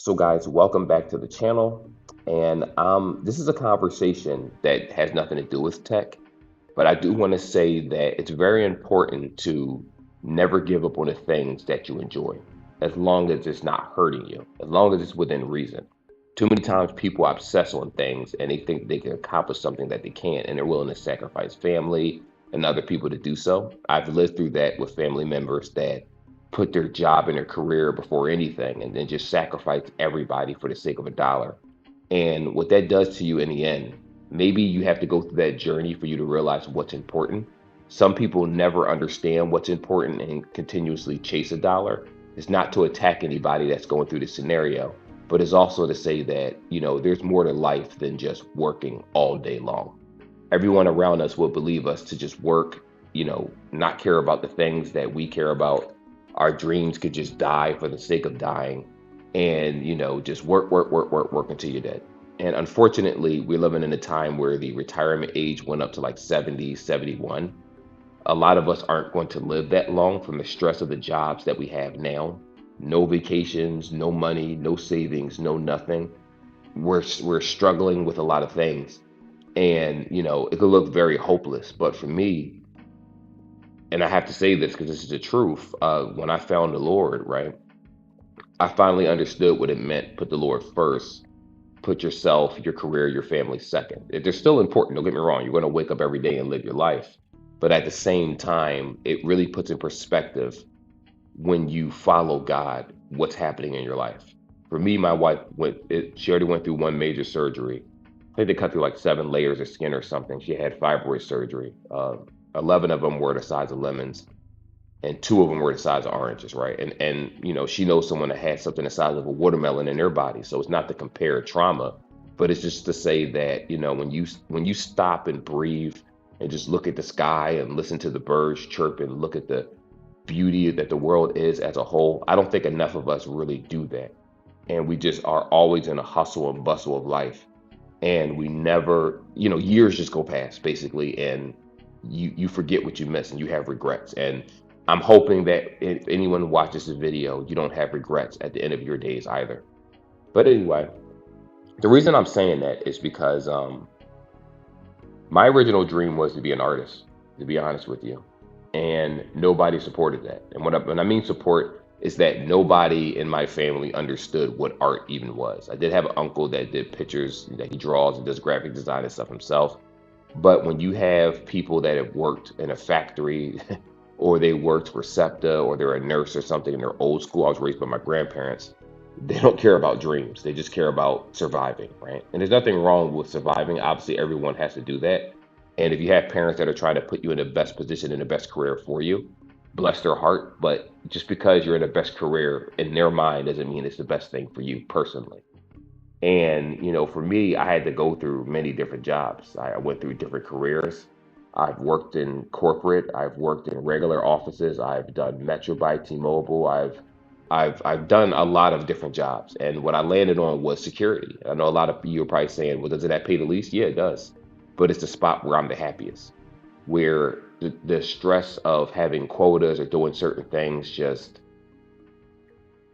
So, guys, welcome back to the channel. And this is a conversation that has nothing to do with tech, but I do want to say that it's very important to never give up on the things that you enjoy, as long as it's not hurting you, as long as it's within reason. Too many times people obsess on things and they think they can accomplish something that they can't, and they're willing to sacrifice family and other people to do so. I've lived through that with family members that put their job and their career before anything and then just sacrifice everybody for the sake of a dollar. And what that does to you in the end, maybe you have to go through that journey for you to realize what's important. Some people never understand what's important and continuously chase a dollar. It's not to attack anybody that's going through this scenario, but it's also to say that, there's more to life than just working all day long. Everyone around us will believe us to just work, not care about the things that we care about. Our dreams could just die for the sake of dying and, just work, work, work, work, work until you're dead. And unfortunately, we're living in a time where the retirement age went up to like 70, 71. A lot of us aren't going to live that long from the stress of the jobs that we have now. No vacations, no money, no savings, no nothing. We're struggling with a lot of things, and it could look very hopeless. But for me, and I have to say this because this is the truth, when I found the Lord, right, I finally understood what it meant. Put the Lord first, put yourself, your career, your family second. They're still important, don't get me wrong. You're going to wake up every day and live your life, but at the same time, it really puts in perspective when you follow God, what's happening in your life. For me, my wife she already went through one major surgery. I think they cut through like 7 layers of skin or something. She had fibroid surgery. 11 of them were the size of lemons, and 2 of them were the size of oranges, right? And she knows someone that had something the size of a watermelon in their body. So it's not to compare trauma, but it's just to say that when you stop and breathe and just look at the sky and listen to the birds chirp and look at the beauty that the world is as a whole, I don't think enough of us really do that. And we just are always in a hustle and bustle of life. And we never, years just go past basically, and you forget what you missed and you have regrets. And I'm hoping that if anyone watches this video, you don't have regrets at the end of your days either. But anyway, the reason I'm saying that is because my original dream was to be an artist, to be honest with you. And nobody supported that. And when I mean support, is that nobody in my family understood what art even was. I did have an uncle that did pictures, that he draws and does graphic design and stuff himself. But when you have people that have worked in a factory or they worked for SEPTA or they're a nurse or something and they're old school, I was raised by my grandparents, they don't care about dreams. They just care about surviving, right? And there's nothing wrong with surviving. Obviously, everyone has to do that. And if you have parents that are trying to put you in the best position in the best career for you, bless their heart. But just because you're in the best career in their mind doesn't mean it's the best thing for you personally. And, for me, I had to go through many different jobs. I went through different careers. I've worked in corporate, I've worked in regular offices, I've done Metro by T-Mobile, I've done a lot of different jobs. And what I landed on was security. I know a lot of you are probably saying, well, doesn't that pay the least? Yeah, it does. But it's the spot where I'm the happiest, where the stress of having quotas or doing certain things just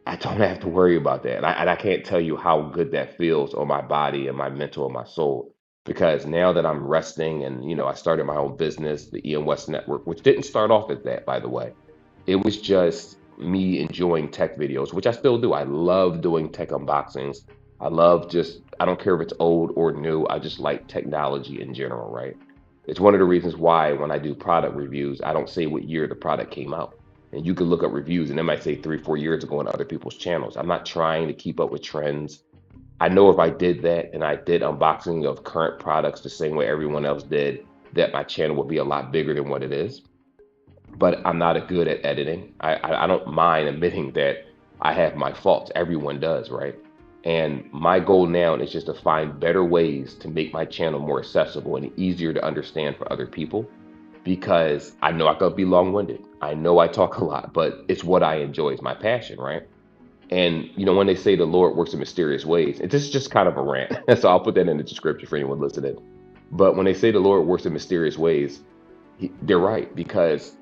I don't have to worry about that. And I can't tell you how good that feels on my body and my mental and my soul. Because now that I'm resting and, I started my own business, the EM West Network, which didn't start off as that, by the way. It was just me enjoying tech videos, which I still do. I love doing tech unboxings. I don't care if it's old or new. I just like technology in general, right? It's one of the reasons why when I do product reviews, I don't say what year the product came out. And you can look up reviews and they might say 3, 4 years ago on other people's channels. I'm not trying to keep up with trends. I know if I did that and I did unboxing of current products the same way everyone else did, that my channel would be a lot bigger than what it is. But I'm not a good at editing. I don't mind admitting that I have my faults. Everyone does, right? And my goal now is just to find better ways to make my channel more accessible and easier to understand for other people, because I know I could be long-winded. I know I talk a lot, but it's what I enjoy. It's my passion, right? And when they say the Lord works in mysterious ways, and this is just kind of a rant, so I'll put that in the description for anyone listening. But when they say the Lord works in mysterious ways, they're right, because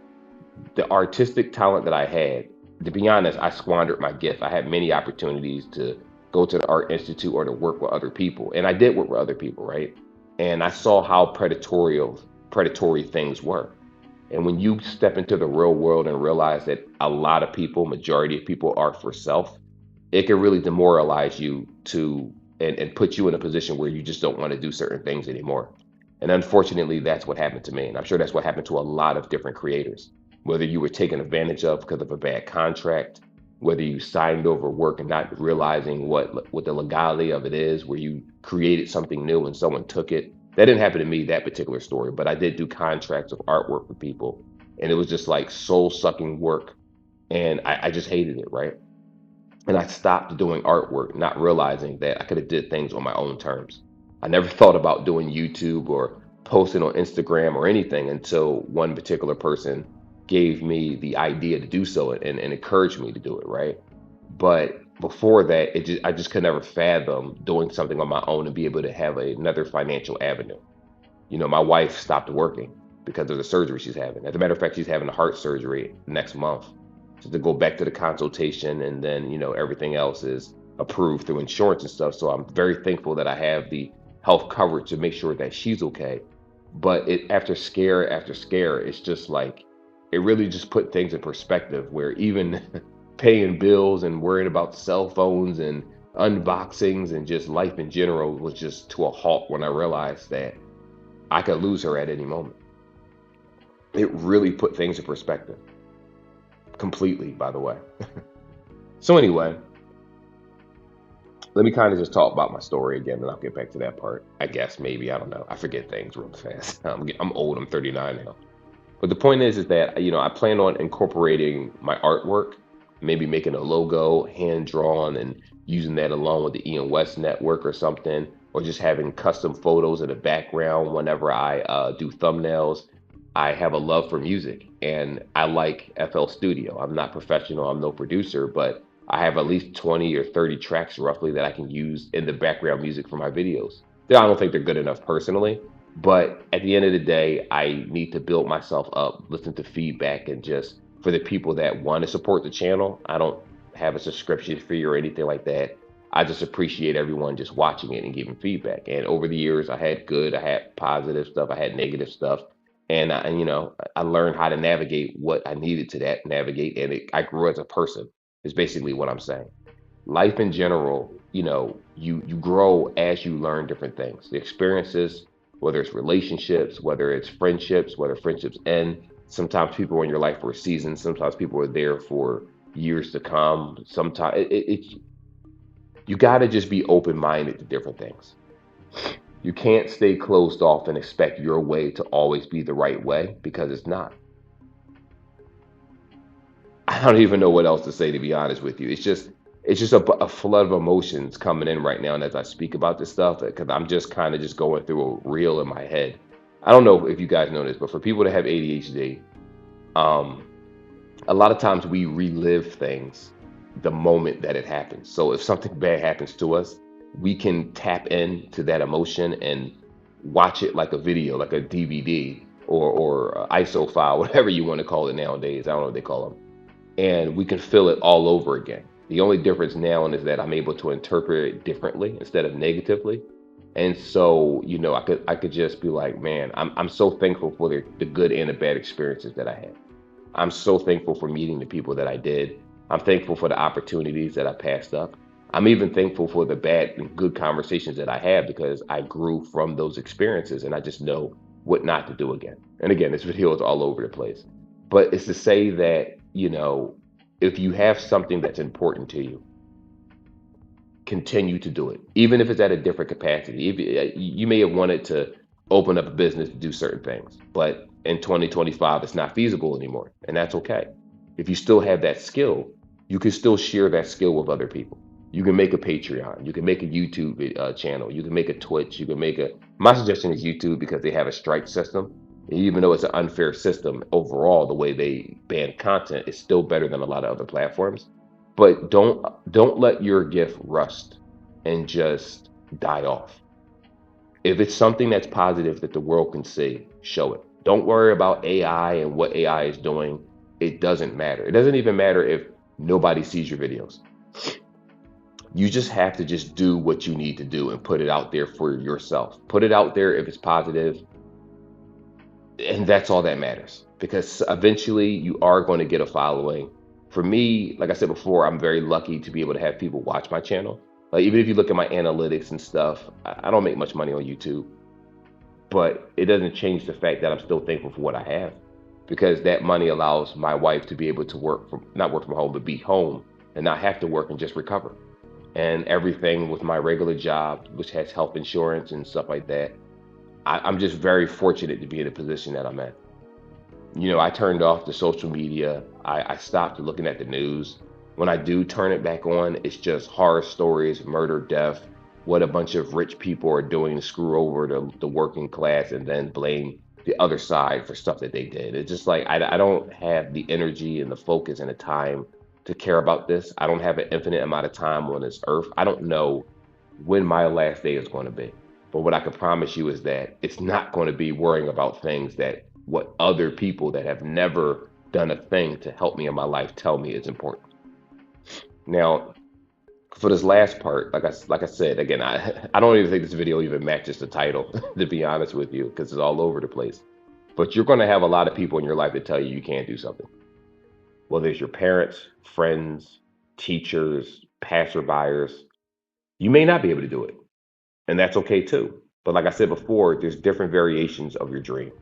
the artistic talent that I had, to be honest, I squandered my gift. I had many opportunities to go to the art institute or to work with other people. And I did work with other people, right? And I saw how predatory things were. And when you step into the real world and realize that a lot of people, majority of people are for self, it can really demoralize you to and put you in a position where you just don't want to do certain things anymore. And unfortunately, that's what happened to me. And I'm sure that's what happened to a lot of different creators. Whether you were taken advantage of because of a bad contract, whether you signed over work and not realizing what the legality of it is, where you created something new and someone took it. That didn't happen to me, that particular story, but I did do contracts of artwork with people. And it was just like soul sucking work. And I just hated it, right? And I stopped doing artwork, not realizing that I could have did things on my own terms. I never thought about doing YouTube or posting on Instagram or anything until one particular person gave me the idea to do so and encouraged me to do it, right? But before that, I just could never fathom doing something on my own and be able to have another financial avenue. My wife stopped working because of the surgery she's having. As a matter of fact, she's having a heart surgery next month. So to go back to the consultation, and then, everything else is approved through insurance and stuff. So I'm very thankful that I have the health coverage to make sure that she's okay. But after scare after scare, it's just like it really just put things in perspective where even paying bills and worrying about cell phones and unboxings and just life in general was just to a halt when I realized that I could lose her at any moment. It really put things in perspective completely, by the way. So, anyway, let me kind of just talk about my story again, and I'll get back to that part. I guess maybe, I don't know. I forget things real fast. I'm old, I'm 39 now. But the point is that, I plan on incorporating my artwork, maybe making a logo, hand drawn, and using that along with the Ian West network or something, or just having custom photos in the background whenever I do thumbnails. I have a love for music and I like FL Studio. I'm not professional, I'm no producer, but I have at least 20 or 30 tracks roughly that I can use in the background music for my videos. I don't think they're good enough personally, but at the end of the day, I need to build myself up, listen to feedback, and just for the people that want to support the channel, I don't have a subscription fee or anything like that. I just appreciate everyone just watching it and giving feedback. And over the years, I had good, I had positive stuff, I had negative stuff. And I learned how to navigate what I needed to that navigate, and I grew as a person. Is basically what I'm saying. Life in general, you grow as you learn different things. The experiences, whether it's relationships, whether it's friendships, whether friendships end. Sometimes people are in your life for a season. Sometimes people are there for years to come. Sometimes you got to just be open minded to different things. You can't stay closed off and expect your way to always be the right way because it's not. I don't even know what else to say, to be honest with you. It's just a flood of emotions coming in right now, and as I speak about this stuff, because I'm just kind of just going through a reel in my head. I don't know if you guys know this, but for people that have ADHD, um, a lot of times we relive things the moment that it happens. So if something bad happens to us, we can tap into that emotion and watch it like a video, like a DVD or a ISO file, whatever you want to call it nowadays. I don't know what they call them, and we can feel it all over again. The only difference now is that I'm able to interpret it differently instead of negatively. And so, I could just be like, man, I'm so thankful for the good and the bad experiences that I had. I'm so thankful for meeting the people that I did. I'm thankful for the opportunities that I passed up. I'm even thankful for the bad and good conversations that I had because I grew from those experiences and I just know what not to do again. And again, this video is all over the place. But it's to say that, if you have something that's important to you, continue to do it, even if it's at a different capacity. If you may have wanted to open up a business to do certain things, but in 2025, it's not feasible anymore, and that's okay. If you still have that skill, you can still share that skill with other people. You can make a Patreon, you can make a YouTube channel, you can make a Twitch, you can make a. My suggestion is YouTube because they have a strike system. Even though it's an unfair system overall, the way they ban content is still better than a lot of other platforms. But don't let your gift rust and just die off. If it's something that's positive that the world can see, show it. Don't worry about AI and what AI is doing. It doesn't matter. It doesn't even matter if nobody sees your videos. You just have to just do what you need to do and put it out there for yourself. Put it out there if it's positive, and that's all that matters, because eventually you are going to get a following. For me, like I said before, I'm very lucky to be able to have people watch my channel. Like, even if you look at my analytics and stuff, I don't make much money on YouTube, but it doesn't change the fact that I'm still thankful for what I have, because that money allows my wife to be able to work from, not work from home, but be home and not have to work and just recover. And everything with my regular job, which has health insurance and stuff like that, I'm just very fortunate to be in the position that I'm in. I turned off the social media. I stopped looking at the news. When I do turn it back on, it's just horror stories, murder, death, what a bunch of rich people are doing to screw over the working class and then blame the other side for stuff that they did. It's just like, I don't have the energy and the focus and the time to care about this. I don't have an infinite amount of time on this earth. I don't know when my last day is going to be. But what I can promise you is that it's not going to be worrying about things that what other people that have never done a thing to help me in my life tell me is important. Now, for this last part, like I said, again, I don't even think this video even matches the title, to be honest with you, because it's all over the place. But you're going to have a lot of people in your life that tell you you can't do something. Whether it's your parents, friends, teachers, passerbyers, you may not be able to do it. And that's okay too. But like I said before, there's different variations of your dream.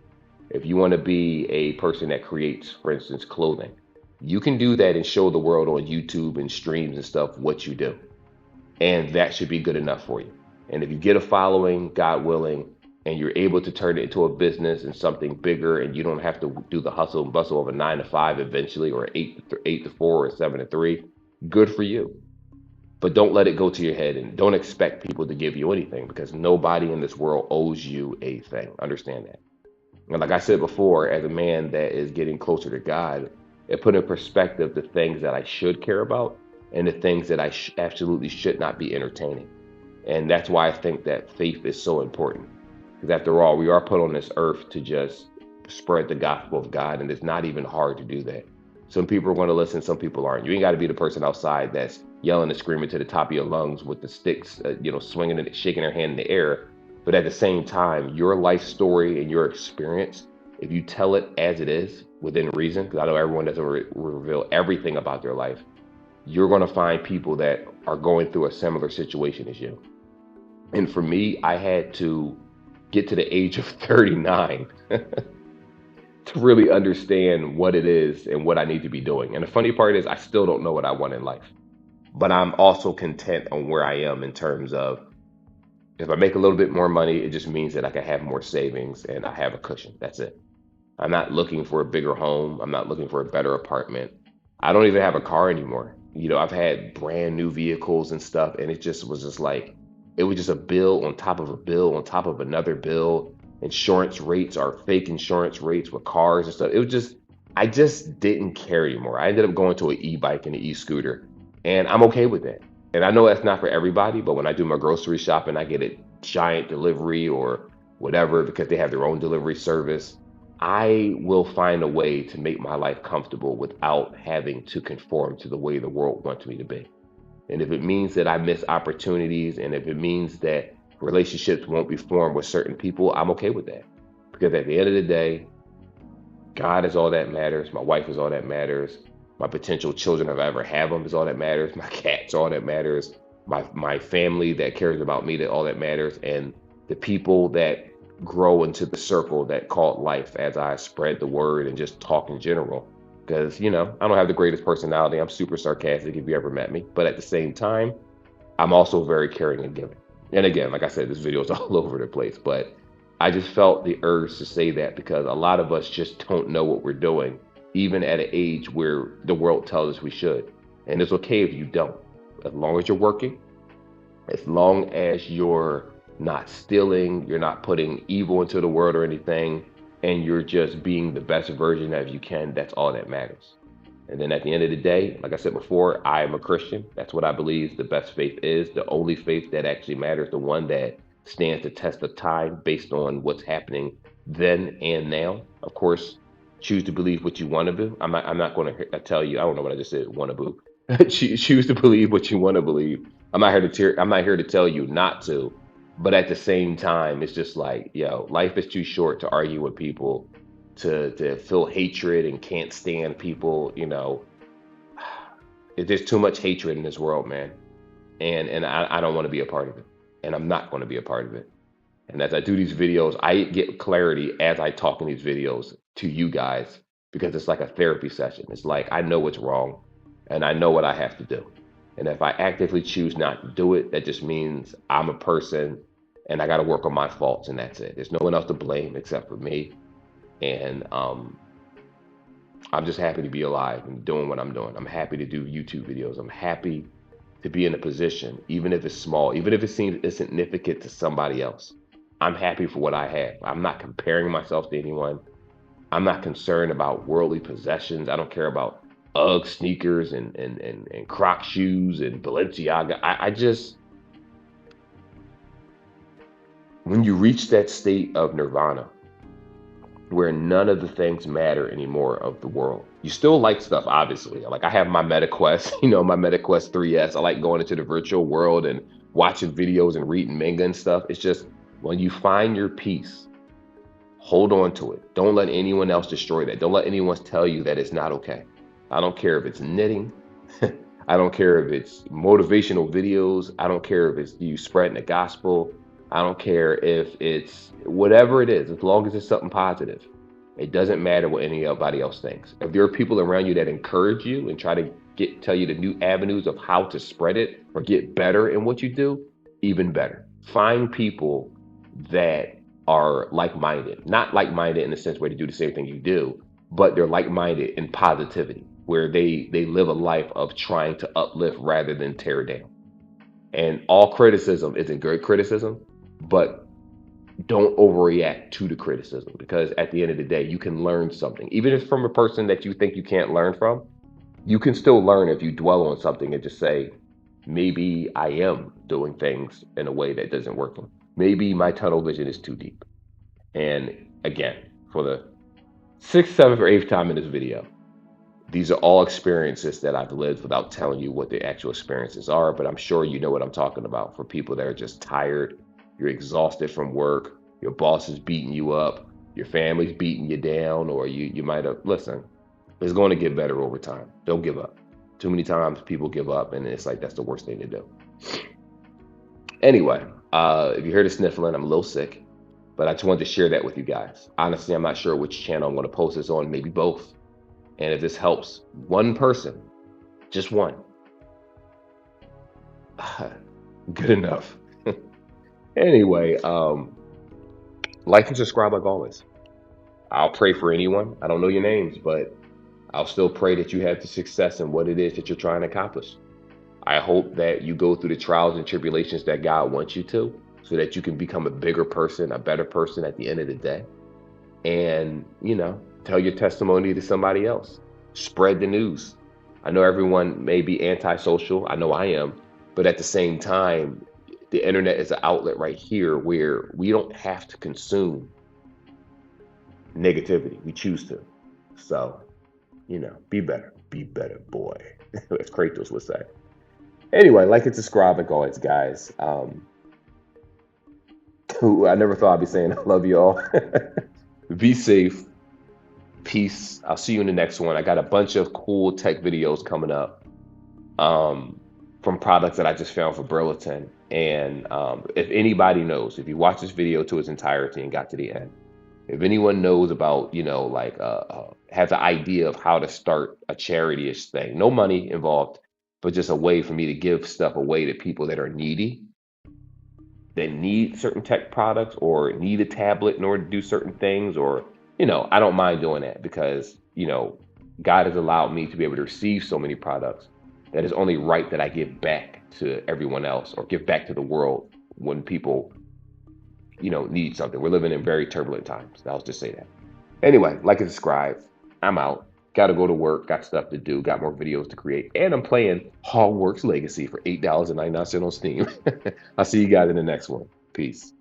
If you want to be a person that creates, for instance, clothing, you can do that and show the world on YouTube and streams and stuff what you do. And that should be good enough for you. And if you get a following, God willing, and you're able to turn it into a business and something bigger, and you don't have to do the hustle and bustle of a 9 to 5 eventually, or eight to four, or 7 to 3, good for you. But don't let it go to your head, and don't expect people to give you anything, because nobody in this world owes you a thing. Understand that. And like I said before, as a man that is getting closer to God, it put in perspective the things that I should care about and the things that I absolutely should not be entertaining. And that's why I think that faith is so important. Because after all, we are put on this earth to just spread the gospel of God, and it's not even hard to do that. Some people are going to listen, some people aren't. You ain't got to be the person outside that's yelling and screaming to the top of your lungs with the sticks, swinging and shaking their hand in the air. But at the same time, your life story and your experience, if you tell it as it is within reason, because I know everyone doesn't reveal everything about their life, you're going to find people that are going through a similar situation as you. And for me, I had to get to the age of 39 to really understand what it is and what I need to be doing. And the funny part is, I still don't know what I want in life, but I'm also content on where I am in terms of, if I make a little bit more money, it just means that I can have more savings and I have a cushion. That's it. I'm not looking for a bigger home. I'm not looking for a better apartment. I don't even have a car anymore. I've had brand new vehicles and stuff, and it just was just like, it was just a bill on top of a bill on top of another bill. Insurance rates are fake insurance rates with cars and stuff. It was just, I just didn't care anymore. I ended up going to an e-bike and an e-scooter, and I'm okay with that. And I know that's not for everybody, but when I do my grocery shopping, I get a giant delivery or whatever because they have their own delivery service. I will find a way to make my life comfortable without having to conform to the way the world wants me to be. And if it means that I miss opportunities, and if it means that relationships won't be formed with certain people, I'm okay with that. Because at the end of the day, God is all that matters. My wife is all that matters. My potential children, if I ever have them, is all that matters. My cats, all that matters. My family that cares about me, that all that matters. And the people that grow into the circle that called life, as I spread the word and just talk in general. Because, I don't have the greatest personality. I'm super sarcastic if you ever met me. But at the same time, I'm also very caring and giving. And again, like I said, this video is all over the place, but I just felt the urge to say that because a lot of us just don't know what we're doing, even at an age where the world tells us we should. And it's okay if you don't, as long as you're working, as long as you're not stealing, you're not putting evil into the world or anything, and you're just being the best version of you can, that's all that matters. And then at the end of the day, like I said before, I am a Christian. That's what I believe the best faith is, the only faith that actually matters, the one that stands the test of time based on what's happening then and now. Of course, choose to believe what you want to do. I'm not going to tell you, I don't know what I just said, want to boo. Choose to believe what you want to believe. I'm not here to tell you not to, but at the same time, it's just like, yo, life is too short to argue with people, to feel hatred and can't stand people. There's too much hatred in this world, man, and I don't want to be a part of it, and I'm not going to be a part of it. And as I do these videos, I get clarity as I talk in these videos to you guys because it's like a therapy session. It's like I know what's wrong and I know what I have to do. And if I actively choose not to do it, that just means I'm a person and I got to work on my faults and that's it. There's no one else to blame except for me. And I'm just happy to be alive and doing what I'm doing. I'm happy to do YouTube videos. I'm happy to be in a position, even if it's small, even if it seems insignificant to somebody else. I'm happy for what I have. I'm not comparing myself to anyone. I'm not concerned about worldly possessions. I don't care about UGG sneakers and Croc shoes and Balenciaga. I just, when you reach that state of nirvana, where none of the things matter anymore of the world. You still like stuff, obviously. Like I have my MetaQuest, my MetaQuest 3S. I like going into the virtual world and watching videos and reading manga and stuff. It's just when you find your peace, hold on to it. Don't let anyone else destroy that. Don't let anyone tell you that it's not okay. I don't care if it's knitting. I don't care if it's motivational videos. I don't care if it's you spreading the gospel. I don't care if it's whatever it is, as long as it's something positive. It doesn't matter what anybody else thinks. If there are people around you that encourage you and try to tell you the new avenues of how to spread it or get better in what you do, even better. Find people that are like-minded, not like-minded in the sense where they do the same thing you do, but they're like-minded in positivity, where they live a life of trying to uplift rather than tear down. And all criticism isn't good criticism, but don't overreact to the criticism because at the end of the day, you can learn something. Even if from a person that you think you can't learn from, you can still learn if you dwell on something and just say, maybe I am doing things in a way that doesn't work for me. Maybe my tunnel vision is too deep. And again, for the sixth, seventh, or eighth time in this video, these are all experiences that I've lived without telling you what the actual experiences are, but I'm sure you know what I'm talking about for people that are just tired, you're exhausted from work, your boss is beating you up, your family's beating you down, or you might have, listen, it's going to get better over time. Don't give up. Too many times people give up, and it's like that's the worst thing to do. Anyway, if you heard the sniffling, I'm a little sick, but I just wanted to share that with you guys. Honestly, I'm not sure which channel I'm going to post this on, maybe both. And if this helps one person, just one, good enough. Anyway, like and subscribe like always. I'll pray for anyone. I don't know your names, but I'll still pray that you have the success in what it is that you're trying to accomplish. I hope that you go through the trials and tribulations that God wants you to, so that you can become a bigger person, a better person at the end of the day. And, tell your testimony to somebody else. Spread the news. I know everyone may be antisocial. I know I am. But at the same time, the internet is an outlet right here where we don't have to consume negativity. We choose to. So, be better. Be better, boy. As Kratos would say. Anyway, like and subscribe like always, guys. I never thought I'd be saying I love you all. Be safe. Peace. I'll see you in the next one. I got a bunch of cool tech videos coming up from products that I just found for Burlington. And if anybody knows, if you watch this video to its entirety and got to the end, if anyone knows about, has an idea of how to start a charity-ish thing, no money involved, but just a way for me to give stuff away to people that are needy, that need certain tech products or need a tablet in order to do certain things, or I don't mind doing that because God has allowed me to be able to receive so many products that it's only right that I give back to everyone else or give back to the world when people need something. We're living in very turbulent times. I'll just say that. Anyway, like and subscribe. I'm out. Got to go to work. Got stuff to do. Got more videos to create. And I'm playing Hogwarts Legacy for $8.99 on Steam. I'll see you guys in the next one. Peace.